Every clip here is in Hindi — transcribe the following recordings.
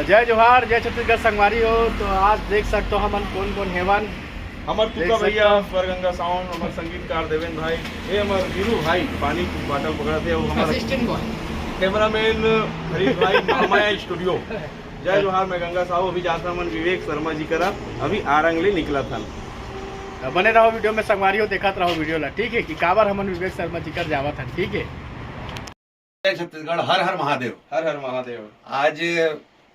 जय जोहार, जय छत्तीसगढ़ संगवारी हो। तो आज देख सकते हो हमन कौन कौन हेवन। हमार तुका भैया स्वरगंगा साउंड, हमार संगीतकार देवेंद्र भाई, ये हमार वीरू भाई पानी की बाटल पकड़ते, और हमारा असिस्टेंट बॉय कैमरामैन हरीश भाई मामाया स्टूडियो। जय जोहार, मैं गंगा साहू। अभी जाता मन विवेक शर्मा जी करा, अभी आरंगली निकला था। बने रहो वीडियो में संगवारी हो, देखत रहो वीडियो ला, ठीक है। कि काबर हमन विवेक शर्मा जी कर जावा था, ठीक है। जय छत्तीसगढ़, हर हर महादेव। हर हर महादेव। आज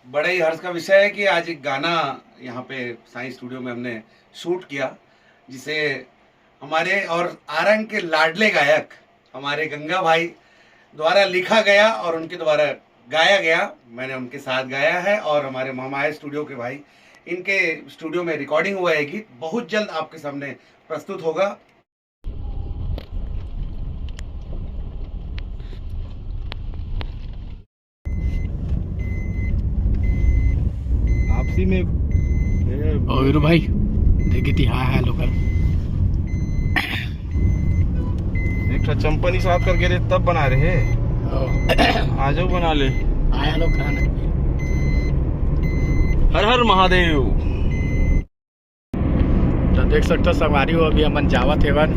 बड़े ही हर्ष का विषय है कि आज एक गाना यहाँ पे साइंस स्टूडियो में हमने शूट किया, जिसे हमारे और आरंग के लाडले गायक हमारे गंगा भाई द्वारा लिखा गया और उनके द्वारा गाया गया। मैंने उनके साथ गाया है और हमारे मामाया स्टूडियो के भाई, इनके स्टूडियो में रिकॉर्डिंग हुआ है। गीत बहुत जल्द आपके सामने प्रस्तुत होगा। आपसी में और वीरू भाई देखी थी, हाँ हाँ लोकल एक चंपनी साथ करके रे तब बना रहे आ जाओ बना ले। आया लोग खाना। हर हर महादेव। तो देख सकते हो संगवारी हो, अभी हमन जावत हेवन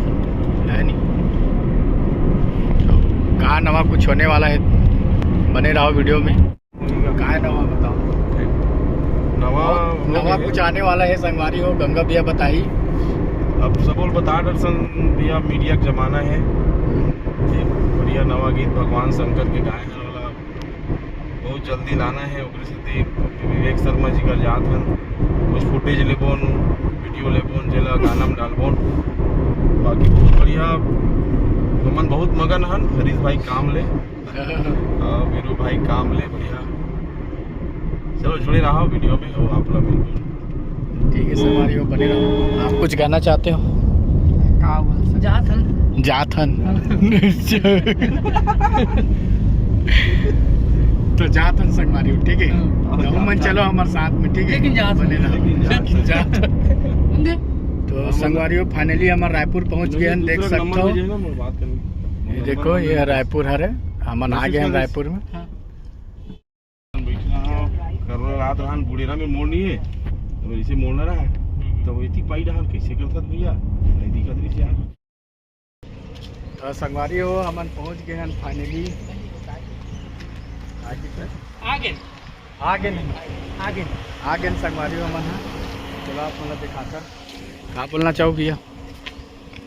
है नहीं तो कहा नवा कुछ होने वाला है। बने रहो वीडियो में। कहा नवा बताओ। नवा कुछ आने वाला है संगवारी हो। गंगा भैया बताई। अब सबोल बता दर्शन भैया, मीडिया का जमाना है। एक बढ़िया नवा गीत भगवान शंकर के गाए वाला बहुत जल्दी लाना है। ओकरे से विवेक शर्मा जी का जात हन, कुछ फुटेज लेबोन, वीडियो लेबोन, जेला गाना में डालबोन। बाकी बहुत बढ़िया, हमन बहुत मगन हन। हरीश भाई काम ले, वीरू भाई काम ले, बढ़िया। चलो जुड़े रहो वीडियो में, हो आप लोग बिल्कुल ठीक है संगवारी हो, बने रहो। आप कुछ गाना चाहते हो? जाथन तो जाथन संगवारी हो, ठीक है। तो मन चलो हमारे साथ में, ठीक है। बने रहो जाथन। तो संगवारी हो फाइनली हमारे रायपुर पहुंच गए हैं, देख सकते हो। ये देखो, ये रायपुर है, हमन आ गए हैं रायपुर में। रात रहन बुढ़ेरा में मोड़ नहीं है, तो इसे मोड़ना रहा तो वही पाई रहा कैसे करता भैया, नहीं दिखत रही यार। तो संगवारी हो हमन पहुंच गए हैं फाइनली। आगे संगवारी हो हमन। चलो आप मतलब दिखाता क्या बोलना चाहो भैया।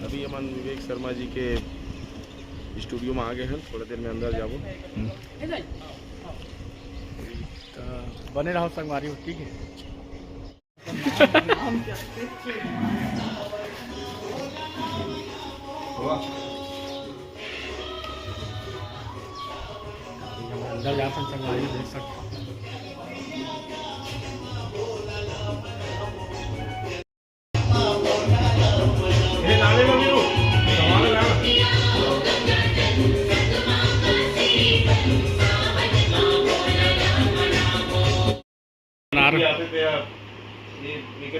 अभी हमन विवेक शर्मा जी के स्टूडियो में आ गए हैं, थोड़ी देर में अंदर जाबो। तो बने रहो संगवारी हो, ठीक है। अंदर जाते हैं संगवारी, देख सकते हो।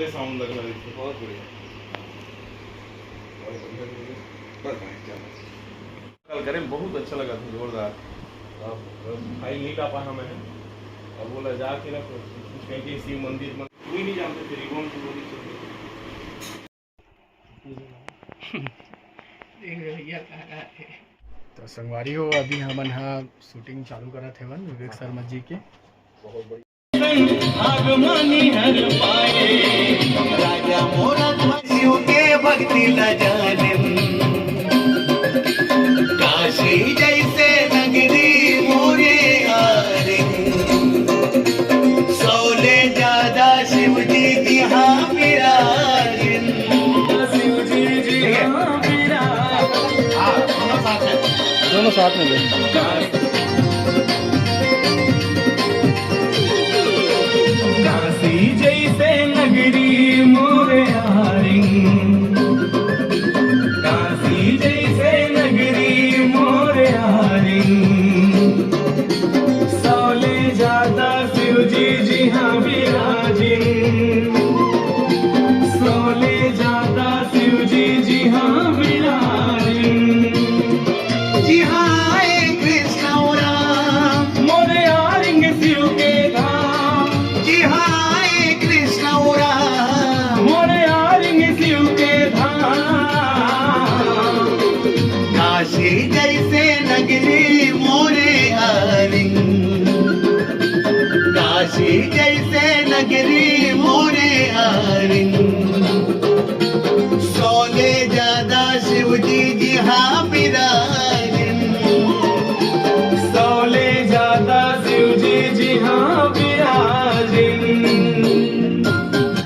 साउंड लगना बहुत बढ़िया। कल करें बहुत अच्छा लगा था, जोरदार। अब भाई नहीं ला पाया मैंने, अब बोला जाके ना कुछ कहीं शिव मंदिर में कोई नहीं जानते थे रिबॉन की बोली तो संगवारी हो अभी हमन हाँ शूटिंग चालू करा थे वन विवेक शर्मा जी के। बहुत बढ़िया। राजा मोरा ध्वसियों के भक्ति लजालिम, काशी जैसे नगरी मोरे आरिम, सोले ज्यादा शिव जी की हाँ विराजिन, शिव जी हाँ विराजिन। दोनों साथ में काशी जैसे नगरी मोरे आरिंग, काशी जैसे नगरी मोरे आरिंग, सोले जाता शिव जी हाँ विराजिन, सोले जाता शिव जी हाँ विराजिन, जी हाँ कृष्ण राम मोरे आरिंग शिव के धाम। काशी जैसे नगरी मोरे आरन, सोले ज्यादा शिव जी हाँ विराजन, सोले ज्यादा शिव जी हाँ विराजिन।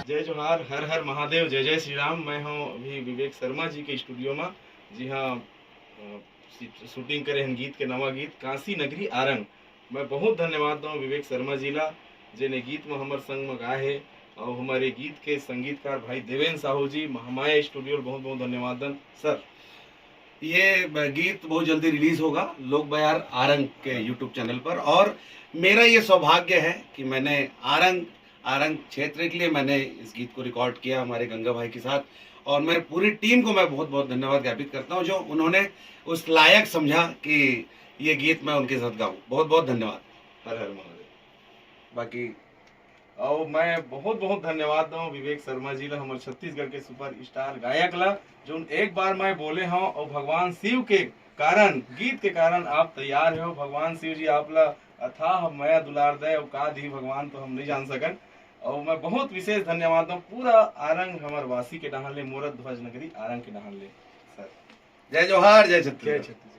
जय जोहार, हर हर महादेव, जय जय श्री राम। मैं हूँ अभी विवेक शर्मा जी के स्टूडियो में। जी हाँ, शूटिंग करे हैं गीत के नवा गीत काशी नगरी आरंग। मैं बहुत धन्यवाद दूँ विवेक शर्मा जी ला, जिन्हें गीत में हमारे संग में गाए है, और हमारे गीत के संगीतकार भाई देवेंद्र साहू जी हमारे स्टूडियो बहुत बहुत धन्यवाद दन सर। ये गीत बहुत जल्दी रिलीज होगा लोक बयार आरंग के यूट्यूब चैनल पर। और मेरा ये सौभाग्य है कि मैंने आरंग क्षेत्र के लिए मैंने इस गीत को रिकॉर्ड किया हमारे गंगा भाई के साथ। और मैं पूरी टीम को मैं बहुत बहुत धन्यवाद ज्ञापित करता हूँ, जो उन्होंने उस लायक समझा कि ये गीत मैं उनके साथ गाऊं। बहुत बहुत धन्यवाद। हर हर महादेव। बाकी और मैं बहुत बहुत धन्यवाद दूँ विवेक शर्मा जी ला, हमारे छत्तीसगढ़ के सुपर स्टार गायक ला, जो एक बार मैं बोले हूँ और भगवान शिव के कारण, गीत के कारण आप तैयार हो। भगवान शिव जी आप ला अथाह माया दुलार दे, और का दी भगवान तो हम नहीं जान सकन। और मैं बहुत विशेष धन्यवाद दूँ पूरा आरंग हमार वासी के डहान ले, मोरत ध्वज नगरी आरंग के डहान ले सर। जय जोहार, जय छत्तीसगढ़। जय छत्तीसगढ़।